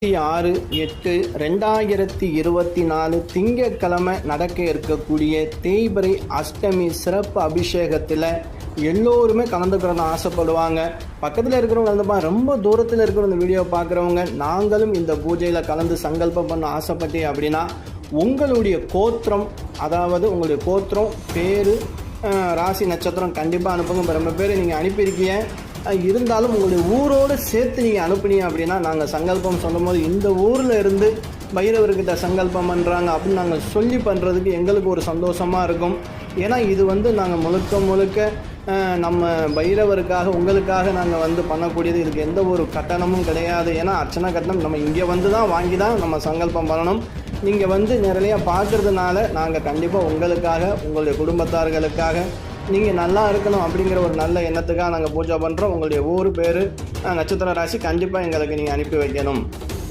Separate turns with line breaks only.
6/8/2024 திங்கட்கிழமை நடக்க இருக்கக்கூடிய தேய்பிறை அஷ்டமி சிறப்பு அபிஷேகத்தில் எல்லோருமே கலந்துக்கிறோன்னு ஆசைப்படுவாங்க. பக்கத்தில் இருக்கிறவங்க வந்து ரொம்ப தூரத்தில் இருக்கிற இந்த வீடியோ பார்க்குறவங்க நாங்களும் இந்த பூஜையில் கலந்து சங்கல்பம் பண்ண ஆசைப்பட்டே அப்படின்னா உங்களுடைய கோத்திரம், அதாவது உங்களுடைய கோத்திரம், பேர், ராசி, நட்சத்திரம் கண்டிப்பாக அனுப்புங்க. இப்போ ரொம்ப பேர் நீங்கள் அனுப்பியிருக்கீங்க. இருந்தாலும் உங்களுடைய ஊரோடு சேர்த்து நீங்கள் அனுப்புனீங்க அப்படின்னா நாங்கள் சங்கல்பம் சொல்லும் போது இந்த ஊரில் இருந்து பைரவர்கிட்ட சங்கல்பம் பண்ணுறாங்க அப்படின்னு நாங்கள் சொல்லி பண்ணுறதுக்கு எங்களுக்கு ஒரு சந்தோஷமாக இருக்கும். ஏன்னா இது நாங்கள் முழுக்க நம்ம பைரவருக்காக உங்களுக்காக நாங்கள் பண்ணக்கூடியது. இதுக்கு எந்த ஒரு கட்டணமும் கிடையாது. ஏன்னா அர்ச்சனை கட்டணம் நம்ம இங்கே தான் வாங்கி தான் நம்ம சங்கல்பம் பண்ணணும். நீங்கள் நேரடியாக பார்க்குறதுனால நாங்கள் கண்டிப்பாக உங்களுக்காக, உங்களுடைய குடும்பத்தார்களுக்காக நீங்கள் நல்லா இருக்கணும் அப்படிங்கிற ஒரு நல்ல எண்ணத்துக்காக நாங்கள் பூஜை பண்ணுறோம். உங்களுடைய ஊர், பேர், நட்சத்திர ராசி கண்டிப்பாக எங்களுக்கு நீங்கள் அனுப்பி வைக்கணும்.